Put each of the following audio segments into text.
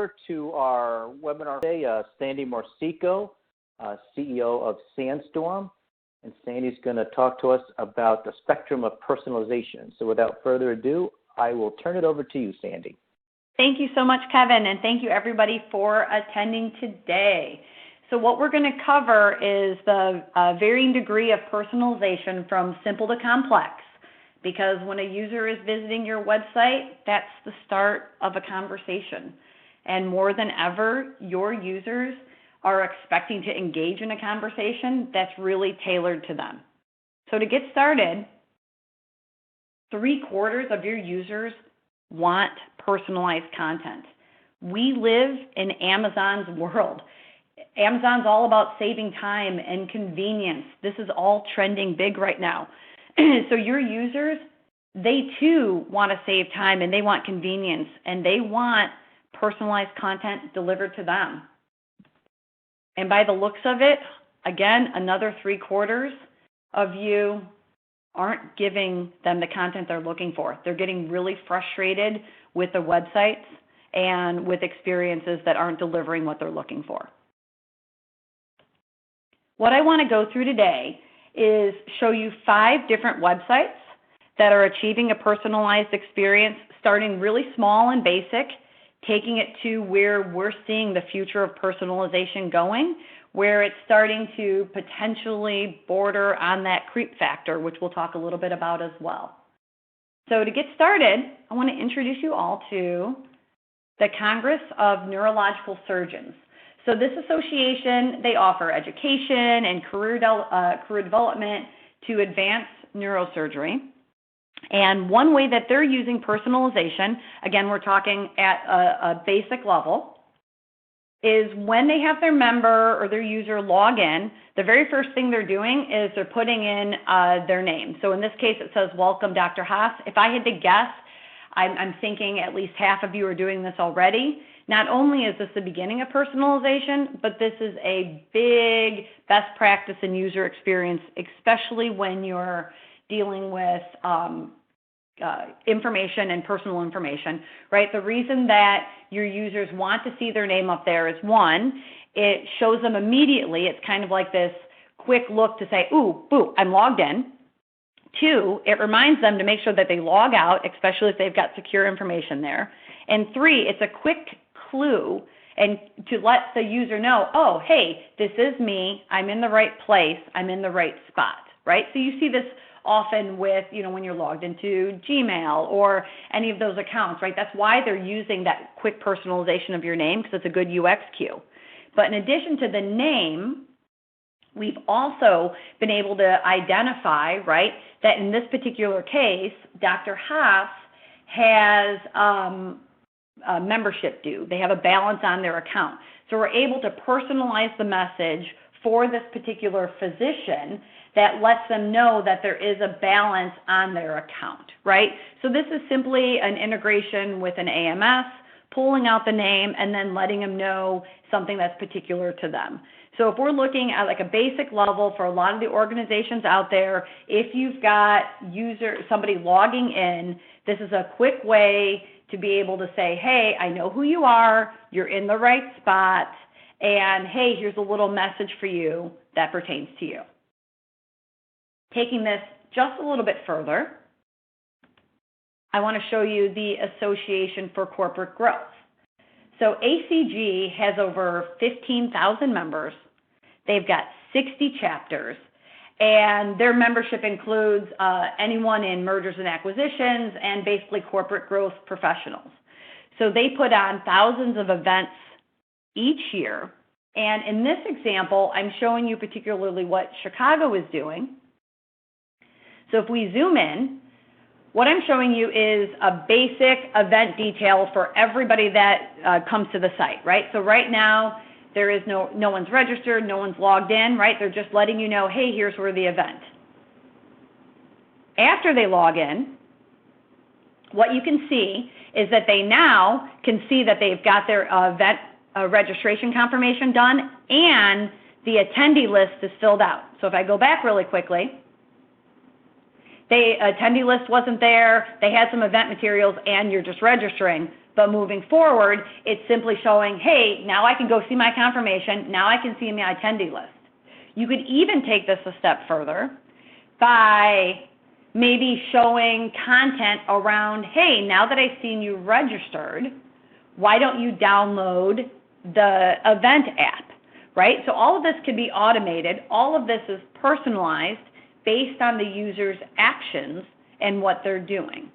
over to our webinar today, Sandy Marsico, CEO of Sandstorm. And Sandy's going to talk to us about the spectrum of personalization. So without further ado, I will turn it over to you, Sandy. Thank you so much, Kevin, and thank you everybody for attending today. So what we're going to cover is the varying degree of personalization from simple to complex, because when a user is visiting your website, that's the start of a conversation. And more than ever, your users are expecting to engage in a conversation that's really tailored to them. So to get started, 3/4 of your users want personalized content. We live in Amazon's world. Amazon's all about saving time and convenience. This is all trending big right now. So your users, they too want to save time and they want convenience and they want personalized content delivered to them. And by the looks of it, again, another 3/4 of you aren't giving them the content they're looking for. They're getting really frustrated with the websites and with experiences that aren't delivering what they're looking for. What I want to go through today is show you 5 different websites that are achieving a personalized experience, starting really small and basic, taking it to where we're seeing the future of personalization going, where it's starting to potentially border on that creep factor, which we'll talk a little bit about as well. So to get started, I want to introduce you all to the Congress of Neurological Surgeons. So this association, they offer education and career development to advance neurosurgery. And one way that they're using personalization, again, we're talking at a basic level, is when they have their member or their user log in, the very first thing they're doing is they're putting in their name. So in this case, it says, "Welcome, Dr. Haas." If I had to guess, I'm thinking at least half of you are doing this already. Not only is this the beginning of personalization, but this is a big best practice in user experience, especially when you're dealing with information and personal information, right? The reason that your users want to see their name up there is, one, it shows them immediately. It's kind of like this quick look to say, "Ooh, boo, I'm logged in." 2, it reminds them to make sure that they log out, especially if they've got secure information there. And 3, it's a quick clue and to let the user know, "Oh, hey, this is me. I'm in the right place. I'm in the right spot," right? So you see this often with, when you're logged into Gmail or any of those accounts, right? That's why they're using that quick personalization of your name, because it's a good UX cue. But in addition to the name, we've also been able to identify, right, that in this particular case, Dr. Haas has a membership due. They have a balance on their account. So we're able to personalize the message for this particular physician that lets them know that there is a balance on their account, right? So this is simply an integration with an AMS, pulling out the name, and then letting them know something that's particular to them. So if we're looking at like a basic level for a lot of the organizations out there, if you've got somebody logging in, this is a quick way to be able to say, "Hey, I know who you are, you're in the right spot, and hey, here's a little message for you that pertains to you." Taking this just a little bit further, I want to show you the Association for Corporate Growth. So ACG has over 15,000 members. They've got 60 chapters, and their membership includes anyone in mergers and acquisitions and basically corporate growth professionals. So they put on thousands of events each year. And in this example, I'm showing you particularly what Chicago is doing. So if we zoom in, what I'm showing you is a basic event detail for everybody that comes to the site, right? So right now, there is no one's registered, no one's logged in, right? They're just letting you know, hey, here's where the event. After they log in, what you can see is that they now can see that they've got their event registration confirmation done and the attendee list is filled out. So if I go back really quickly, the attendee list wasn't there, they had some event materials, and you're just registering. But moving forward, it's simply showing, hey, now I can go see my confirmation. Now I can see my attendee list. You could even take this a step further by maybe showing content around, hey, now that I've seen you registered, why don't you download the event app, right? So all of this can be automated. All of this is personalized based on the user's actions and what they're doing.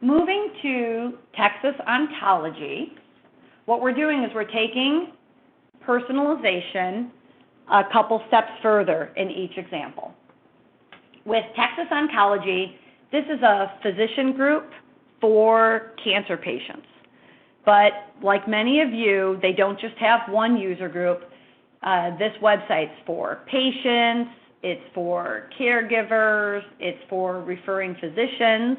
Moving to Texas Oncology, what we're doing is we're taking personalization a couple steps further in each example. With Texas Oncology, this is a physician group for cancer patients. But like many of you, they don't just have one user group. This website's for patients, it's for caregivers, it's for referring physicians,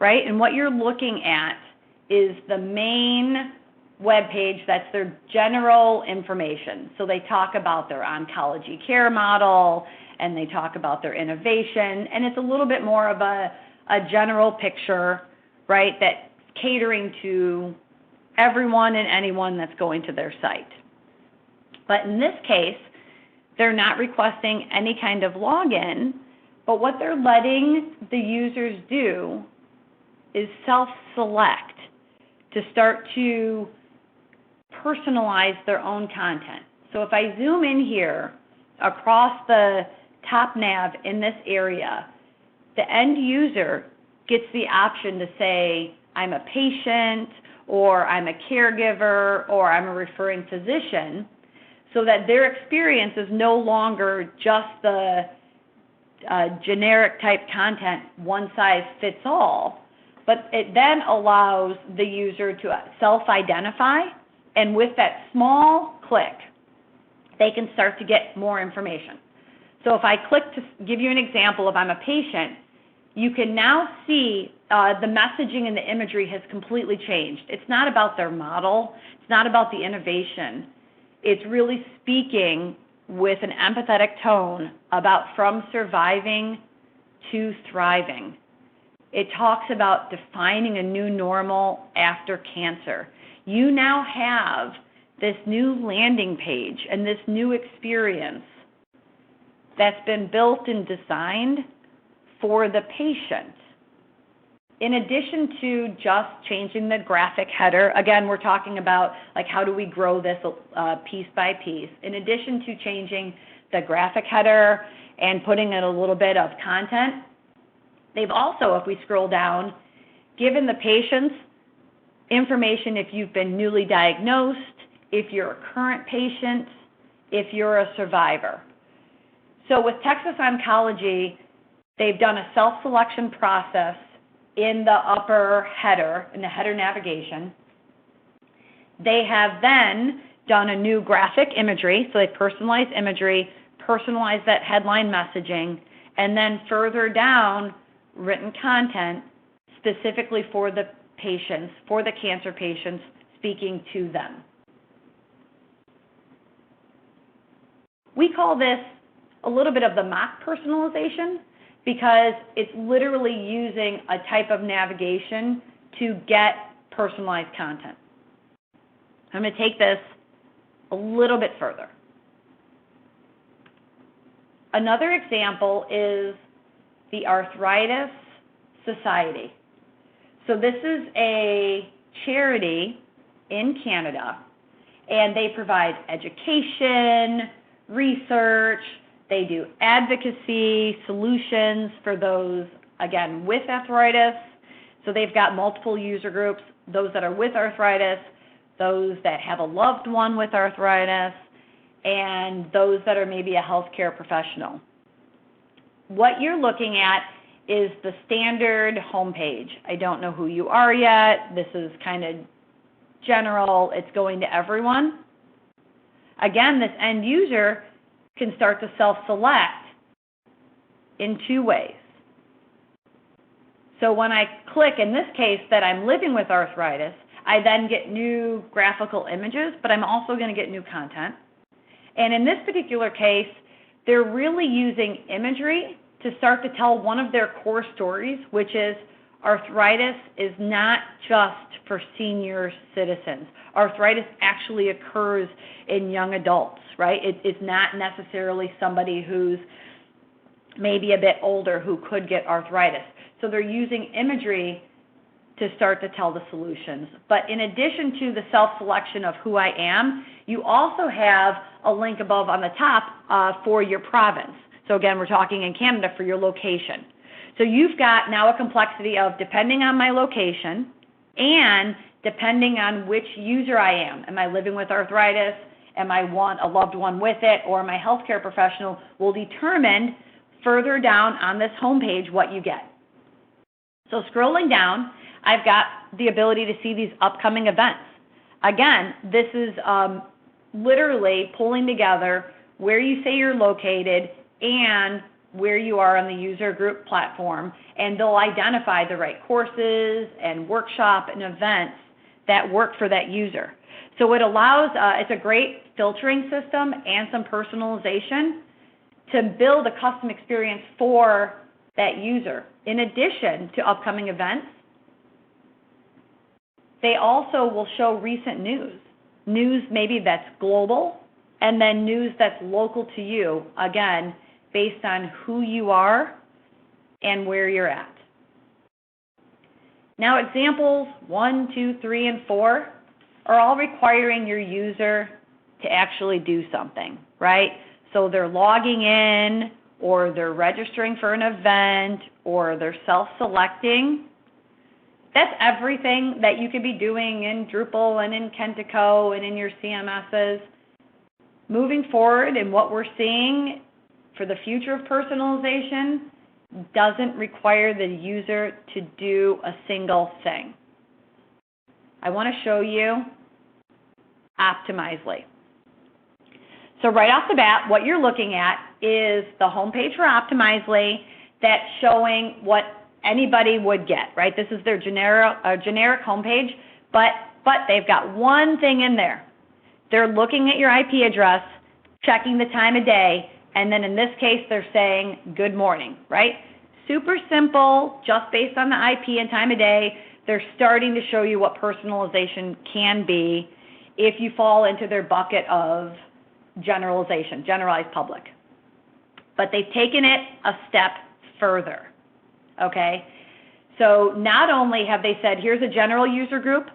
right? And what you're looking at is the main web page. That's their general information. So they talk about their oncology care model, and they talk about their innovation, and it's a little bit more of a general picture, right, that's catering to everyone and anyone that's going to their site. But in this case, they're not requesting any kind of login, but what they're letting the users do is self-select to start to personalize their own content. So if I zoom in here across the top nav in this area, the end user gets the option to say, I'm a patient, or I'm a caregiver, or I'm a referring physician, so that their experience is no longer just the generic type content, one size fits all, but it then allows the user to self-identify, and with that small click, they can start to get more information. So if I click to give you an example of I'm a patient, you can now see the messaging and the imagery has completely changed. It's not about their model. It's not about the innovation. It's really speaking with an empathetic tone about from surviving to thriving. It talks about defining a new normal after cancer. You now have this new landing page and this new experience that's been built and designed for the patient. In addition to just changing the graphic header, again, we're talking about like how do we grow this piece by piece. In addition to changing the graphic header and putting in a little bit of content, they've also, if we scroll down, given the patients information if you've been newly diagnosed, if you're a current patient, if you're a survivor. So with Texas Oncology, they've done a self-selection process in the upper header, in the header navigation. They have then done a new graphic imagery, so they personalized imagery, personalized that headline messaging, and then further down, written content specifically for the patients, for the cancer patients, speaking to them. We call this a little bit of the mock personalization because it's literally using a type of navigation to get personalized content. I'm going to take this a little bit further. Another example is the Arthritis Society. So this is a charity in Canada, and they provide education, research, they do advocacy solutions for those, again, with arthritis. So they've got multiple user groups, those that are with arthritis, those that have a loved one with arthritis, and those that are maybe a healthcare professional. What you're looking at is the standard homepage. I don't know who you are yet. This is kind of general. It's going to everyone. Again, this end user can start to self-select in two ways. So when I click, in this case, that I'm living with arthritis, I then get new graphical images, but I'm also going to get new content. And in this particular case, they're really using imagery to start to tell one of their core stories, which is arthritis is not just for senior citizens. Arthritis actually occurs in young adults, right? It's not necessarily somebody who's maybe a bit older who could get arthritis. So they're using imagery to start to tell the solutions. But in addition to the self-selection of who I am, you also have a link above on the top for your province. So again, we're talking in Canada for your location. So you've got now a complexity of depending on my location and depending on which user I am. Am I living with arthritis? Am I a loved one with it? Or am I a healthcare professional? Will determine further down on this homepage what you get. So scrolling down, I've got the ability to see these upcoming events. Again, this is literally pulling together where you say you're located and where you are on the user group platform, and they'll identify the right courses and workshop and events that work for that user. So it allows, it's a great filtering system and some personalization to build a custom experience for that user. In addition to upcoming events, they also will show recent news maybe that's global, and then news that's local to you, again, based on who you are and where you're at. Now examples 1, 2, 3, and 4 are all requiring your user to actually do something, right? So they're logging in, or they're registering for an event, or they're self-selecting. That's everything that you could be doing in Drupal and in Kentico and in your CMSs. Moving forward, and what we're seeing for the future of personalization doesn't require the user to do a single thing. I want to show you Optimizely. So right off the bat, what you're looking at is the homepage for Optimizely that's showing what anybody would get, right? This is their generic homepage, but they've got one thing in there. They're looking at your IP address, checking the time of day, and then in this case, they're saying good morning, right? Super simple, just based on the IP and time of day. They're starting to show you what personalization can be if you fall into their bucket of generalization, generalized public. But they've taken it a step further, okay? So not only have they said, here's a general user group,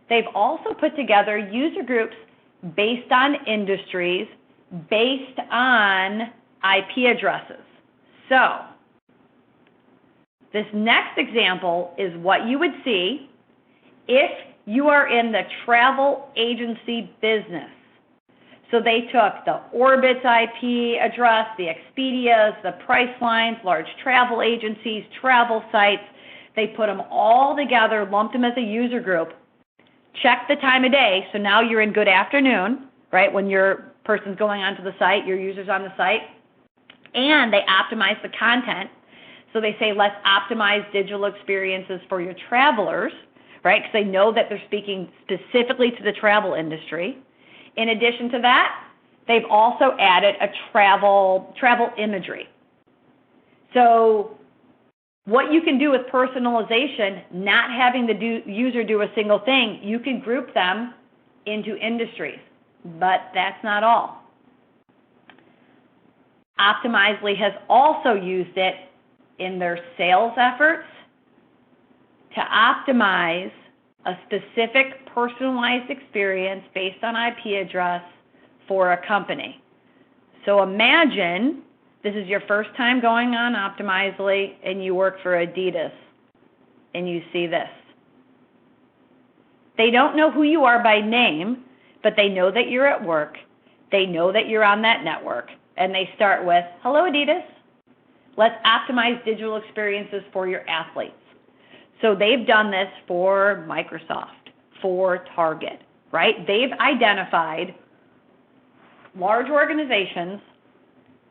they've also put together user groups based on industries, based on IP addresses. So this next example is what you would see if you are in the travel agency business. So they took the Orbitz IP address, the Expedias, the Pricelines, large travel agencies, travel sites. They put them all together, lumped them as a user group, checked the time of day. So now you're in good afternoon, right, when your person's going onto the site, your user's on the site. And they optimize the content. So they say, let's optimize digital experiences for your travelers, right, because they know that they're speaking specifically to the travel industry. In addition to that, they've also added a travel imagery. So what you can do with personalization, not having the user do a single thing, you can group them into industries, but that's not all. Optimizely has also used it in their sales efforts to optimize a specific personalized experience based on IP address for a company. So imagine this is your first time going on Optimizely and you work for Adidas and you see this. They don't know who you are by name, but they know that you're at work. They know that you're on that network. And they start with, hello Adidas, let's optimize digital experiences for your athletes. So they've done this for Microsoft, for Target, right? They've identified large organizations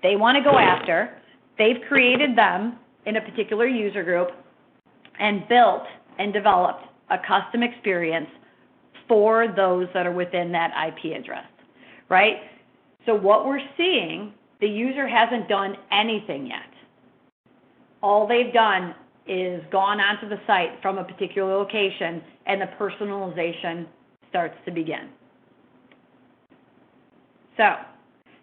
they want to go after. They've created them in a particular user group and built and developed a custom experience for those that are within that IP address, right? So what we're seeing, the user hasn't done anything yet. all they've done is gone onto the site from a particular location, and the personalization starts to begin. So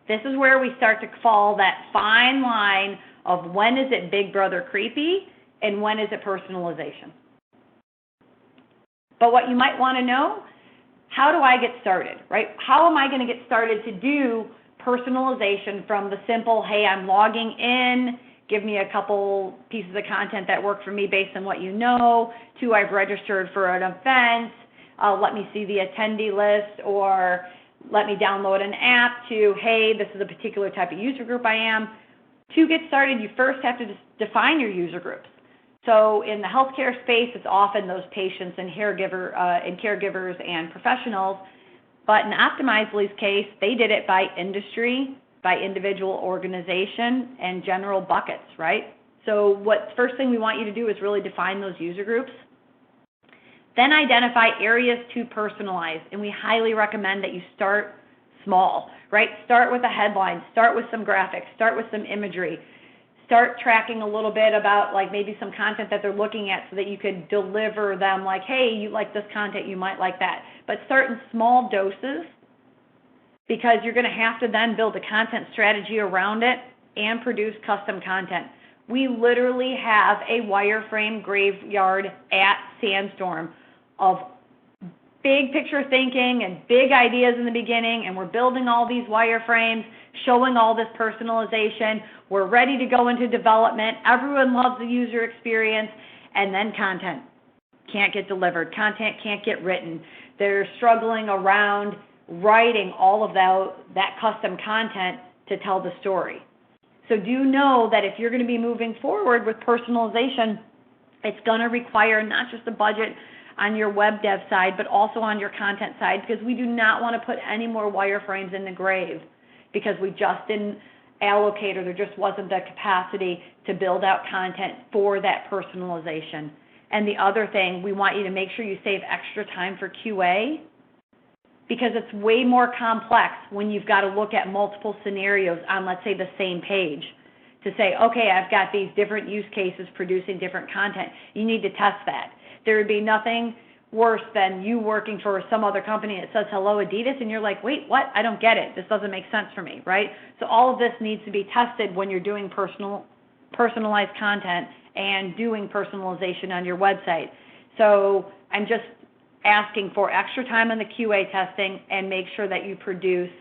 this is where we start to fall that fine line of when is it Big Brother creepy and when is it personalization. But what you might want to know, how do I get started, right? How am I going to get started to do personalization from the simple, hey, I'm logging in, give me a couple pieces of content that work for me based on what you know, to I've registered for an event, let me see the attendee list, or let me download an app, to, hey, this is a particular type of user group I am. To get started, you first have to define your user groups. So in the healthcare space, it's often those patients and caregivers and professionals. But in Optimizely's case, they did it by industry, by individual organization, and general buckets, right? So what first thing we want you to do is really define those user groups. Then identify areas to personalize, and we highly recommend that you start small, right? Start with a headline, start with some graphics, start with some imagery, start tracking a little bit about like maybe some content that they're looking at so that you could deliver them like, hey, you like this content, you might like that. But start in small doses, because you're going to have to then build a content strategy around it and produce custom content. We literally have a wireframe graveyard at Sandstorm of big picture thinking and big ideas in the beginning, and we're building all these wireframes, showing all this personalization. We're ready to go into development. Everyone loves the user experience, and then content can't get delivered. Content can't get written. They're struggling around writing all of that custom content to tell the story. So do know that if you're going to be moving forward with personalization, it's going to require not just a budget on your web dev side, but also on your content side, because we do not want to put any more wireframes in the grave because we just didn't allocate, or there just wasn't the capacity to build out content for that personalization. And the other thing, we want you to make sure you save extra time for QA, because it's way more complex when you've got to look at multiple scenarios on, let's say, the same page to say, okay, I've got these different use cases producing different content. You need to test that. There would be nothing worse than you working for some other company that says, hello, Adidas, and you're like, wait, what? I don't get it. This doesn't make sense for me, right? So all of this needs to be tested when you're doing personalized content and doing personalization on your website. So I'm just asking for extra time on the QA testing, and make sure that you produce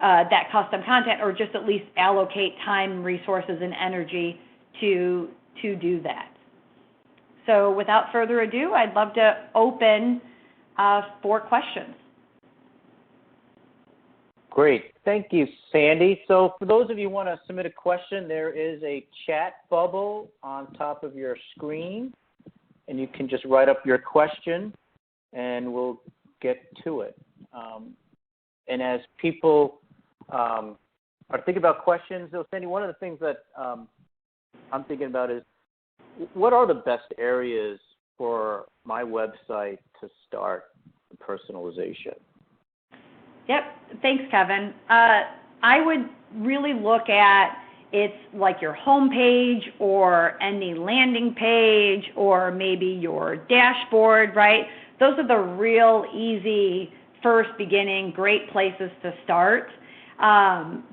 that custom content, or just at least allocate time, resources, and energy to do that. So without further ado, I'd love to open for questions. Great. Thank you, Sandy. So for those of you who want to submit a question, there is a chat bubble on top of your screen, and you can just write up your question, and we'll get to it. And as people are thinking about questions, though, Sandy, one of the things that I'm thinking about is, what are the best areas for my website to start personalization? Yep. Thanks, Kevin. I would really look at it's like your home page, or any landing page, or maybe your dashboard, right? Those are the real easy first beginning great places to start,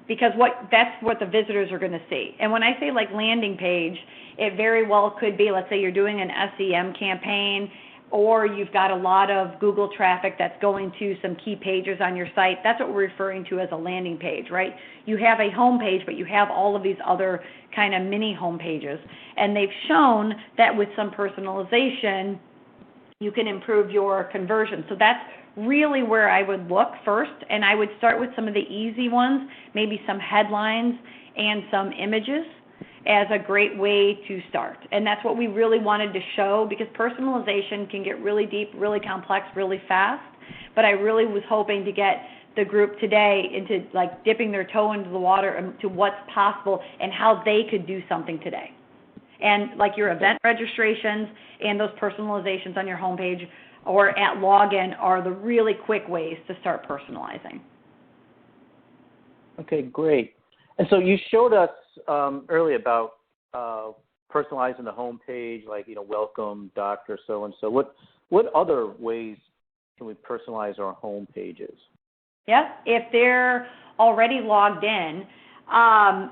because that's what the visitors are going to see. And when I say like landing page, it very well could be, let's say you're doing an SEM campaign, or you've got a lot of Google traffic that's going to some key pages on your site. That's what we're referring to as a landing page, right? You have a home page, but you have all of these other kind of mini home pages. And they've shown that with some personalization, you can improve your conversion. So that's really where I would look first, and I would start with some of the easy ones, maybe some headlines and some images as a great way to start. And that's what we really wanted to show, because personalization can get really deep, really complex, really fast. But I really was hoping to get the group today into like dipping their toe into the water to what's possible and how they could do something today. And like your event registrations and those personalizations on your homepage or at login are the really quick ways to start personalizing. Okay, great. And so you showed us earlier about personalizing the homepage, like, welcome, Dr. So-and-so. What other ways can we personalize our home pages? Yep. If they're already logged in,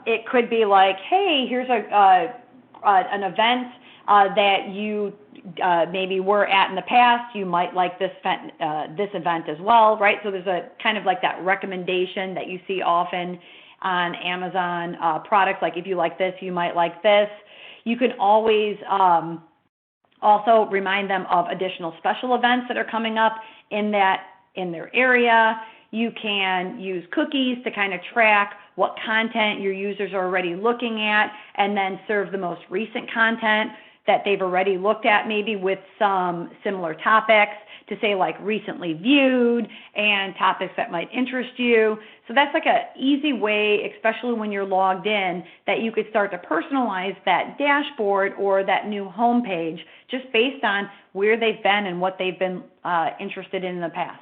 it could be like, hey, here's an event that you maybe were at in the past. You might like this event as well, right? So there's a kind of like that recommendation that you see often on Amazon products, like if you like this, you might like this. You can always also remind them of additional special events that are coming up in their area. You can use cookies to kind of track what content your users are already looking at, and then serve the most recent content that they've already looked at, maybe with some similar topics to say like recently viewed and topics that might interest you. So that's like an easy way, especially when you're logged in, that you could start to personalize that dashboard or that new homepage just based on where they've been and what they've been interested in the past.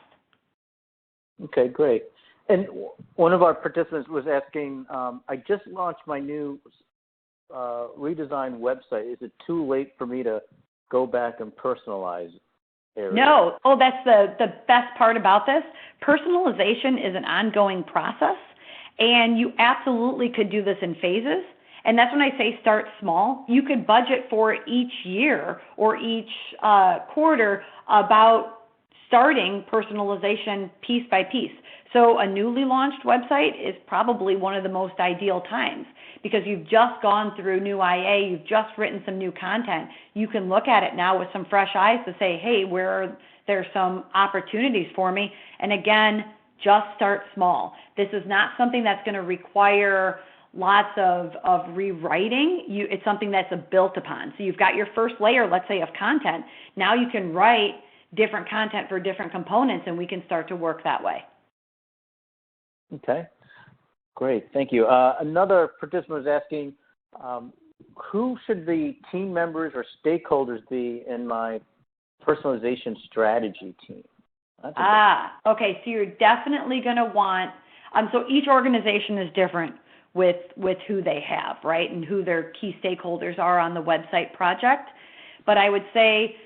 Okay, great. And one of our participants was asking, I just launched my new redesigned website. Is it too late for me to go back and personalize areas? No. Oh, that's the best part about this. Personalization is an ongoing process, and you absolutely could do this in phases. And that's when I say start small. You could budget for each year or each quarter about starting personalization piece by piece. So a newly launched website is probably one of the most ideal times because you've just gone through new IA, you've just written some new content. You can look at it now with some fresh eyes to say, hey, where are there some opportunities for me? And again, just start small. This is not something that's going to require lots of rewriting. It's something that's built upon. So you've got your first layer, let's say, of content. Now you can write different content for different components, and we can start to work that way. Okay, great. Thank you. Another participant was asking, who should the team members or stakeholders be in my personalization strategy team? Okay. So you're definitely going to want, so each organization is different with who they have, right, and who their key stakeholders are on the website project. But I would say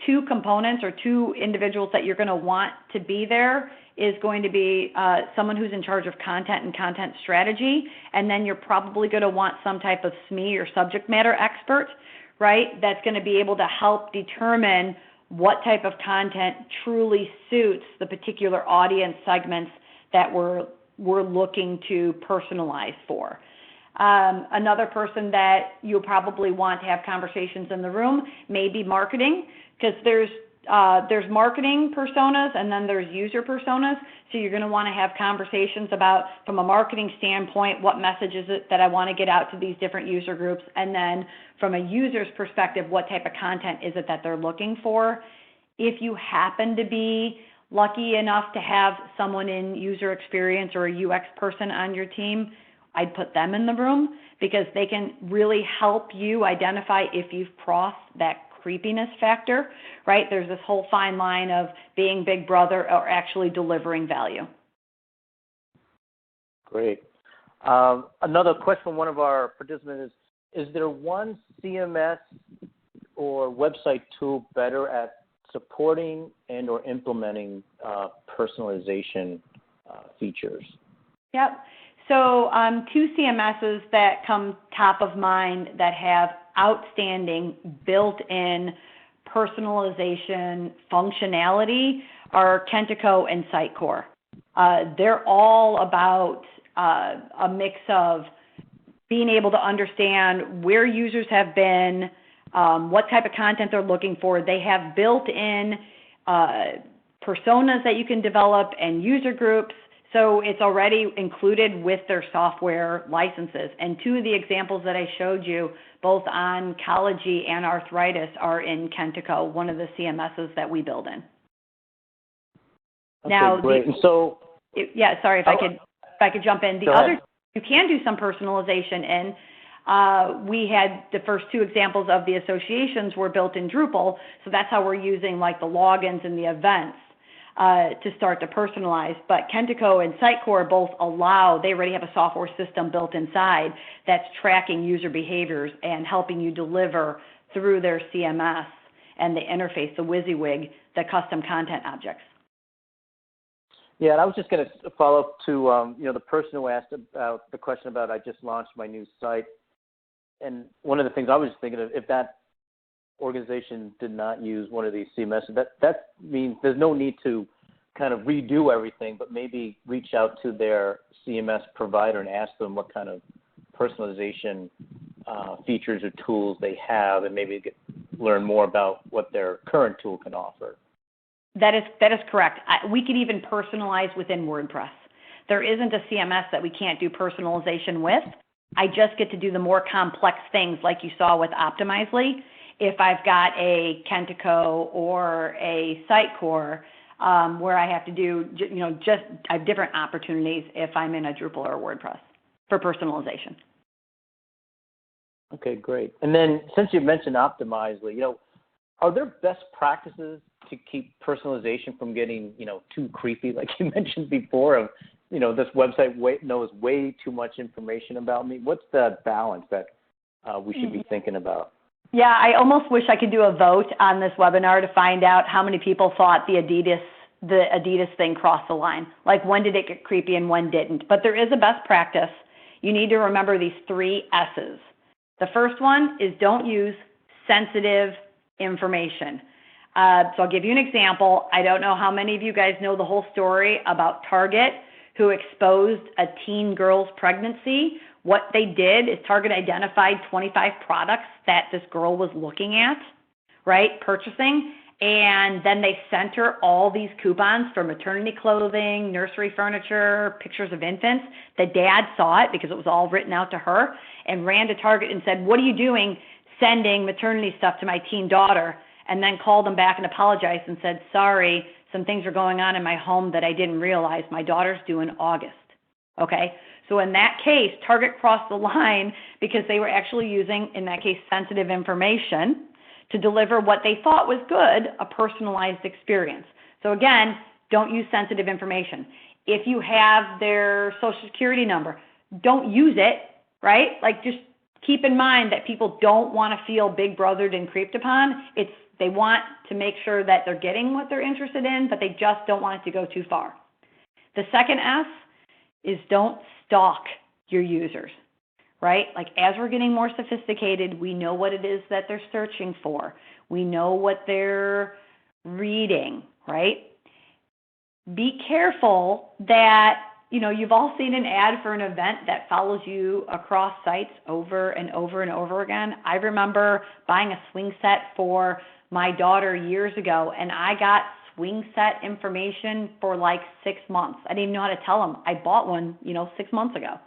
two components or two individuals that you're going to want to be there is going to be someone who's in charge of content and content strategy, and then you're probably going to want some type of SME or subject matter expert, right, that's going to be able to help determine what type of content truly suits the particular audience segments that we're looking to personalize for. Another person that you'll probably want to have conversations in the room may be marketing, because there's marketing personas and then there's user personas. So you're going to want to have conversations about, from a marketing standpoint, what message is it that I want to get out to these different user groups, and then from a user's perspective, what type of content is it that they're looking for. If you happen to be lucky enough to have someone in user experience or a UX person on your team, I'd put them in the room because they can really help you identify if you've crossed that creepiness factor, right? There's this whole fine line of being big brother or actually delivering value. Great. Another question from one of our participants is there one CMS or website tool better at supporting and or implementing personalization features? Yep. So two CMSs that come top of mind that have outstanding built-in personalization functionality are Kentico and Sitecore. They're all about a mix of being able to understand where users have been, what type of content they're looking for. They have built-in personas that you can develop and user groups. So it's already included with their software licenses. And two of the examples that I showed you, both Oncology and Arthritis, are in Kentico, one of the CMSs that we build in. Okay, now, great. If I could jump in. The other, you can do some personalization in. We had the first two examples of the associations were built in Drupal, so that's how we're using like the logins and the events. to start to personalize. But Kentico and Sitecore both allow, they already have a software system built inside that's tracking user behaviors and helping you deliver through their CMS and the interface, the WYSIWYG, the custom content objects. Yeah, and I was just going to follow up to, the person who asked about the question about I just launched my new site. And one of the things I was thinking of, if that organization did not use one of these CMSs, that means there's no need to kind of redo everything, but maybe reach out to their CMS provider and ask them what kind of personalization features or tools they have, and maybe learn more about what their current tool can offer. That is correct. We could even personalize within WordPress. There isn't a CMS that we can't do personalization with. I just get to do the more complex things like you saw with Optimizely. If I've got a Kentico or a Sitecore where I have to do, I have different opportunities if I'm in a Drupal or a WordPress for personalization. Okay, great. And then since you mentioned Optimizely, are there best practices to keep personalization from getting, too creepy, like you mentioned before, of, this website knows way too much information about me? What's the balance that we should be thinking about? Yeah, I almost wish I could do a vote on this webinar to find out how many people thought the Adidas thing crossed the line. Like, when did it get creepy and when didn't? But there is a best practice. You need to remember these 3 S's. The first one is don't use sensitive information. So I'll give you an example. I don't know how many of you guys know the whole story about Target, who exposed a teen girl's pregnancy. What they did is Target identified 25 products that this girl was looking at, right, purchasing, and then they sent her all these coupons for maternity clothing, nursery furniture, pictures of infants. The dad saw it because it was all written out to her and ran to Target and said, "What are you doing sending maternity stuff to my teen daughter?" And then called them back and apologized and said, "Sorry, some things are going on in my home that I didn't realize. My daughter's due in August." Okay? So in that case, Target crossed the line because they were actually using, in that case, sensitive information to deliver what they thought was good, a personalized experience. So again, don't use sensitive information. If you have their social security number, don't use it, right? Like, just keep in mind that people don't want to feel big brothered and creeped upon. They want to make sure that they're getting what they're interested in, but they just don't want it to go too far. The second S is don't stalk your users, right? Like, as we're getting more sophisticated, we know what it is that they're searching for. We know what they're reading, right? Be careful that, you've all seen an ad for an event that follows you across sites over and over and over again. I remember buying a swing set for my daughter years ago, and I got swing set information for like 6 months. I didn't even know how to tell them. I bought one, 6 months ago.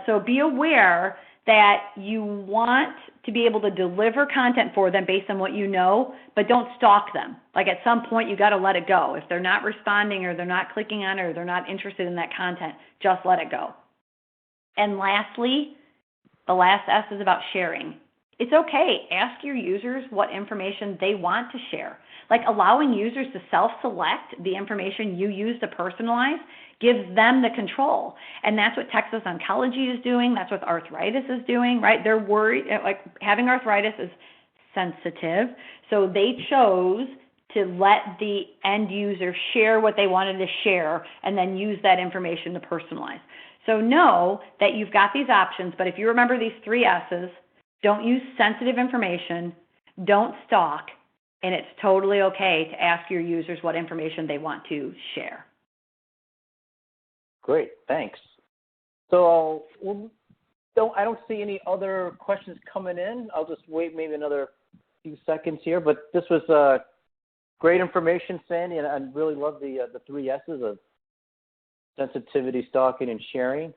So be aware that you want to be able to deliver content for them based on what you know, but don't stalk them. Like, at some point, you got to let it go. If they're not responding or they're not clicking on it or they're not interested in that content, just let it go. And lastly, the last S is about sharing. It's okay. Ask your users what information they want to share. Like, allowing users to self-select the information you use to personalize gives them the control. And that's what Texas Oncology is doing. That's what arthritis is doing, right? They're worried, like, having arthritis is sensitive. So they chose to let the end user share what they wanted to share and then use that information to personalize. So know that you've got these options, but if you remember these 3 S's, don't use sensitive information, don't stalk, and it's totally okay to ask your users what information they want to share. Great, thanks. So I don't see any other questions coming in. I'll just wait maybe another few seconds here, but this was great information, Sandy, and I really love the 3 S's of sensitivity, stalking, and sharing.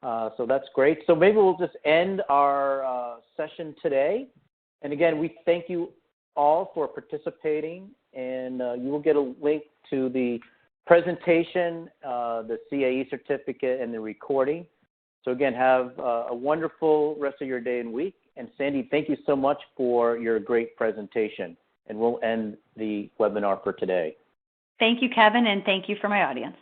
So that's great. So maybe we'll just end our session today. And again, we thank you all for participating, and you will get a link to the presentation, the CAE certificate, and the recording. So again, have a wonderful rest of your day and week. And Sandy, thank you so much for your great presentation. And we'll end the webinar for today. Thank you, Kevin, and thank you for my audience.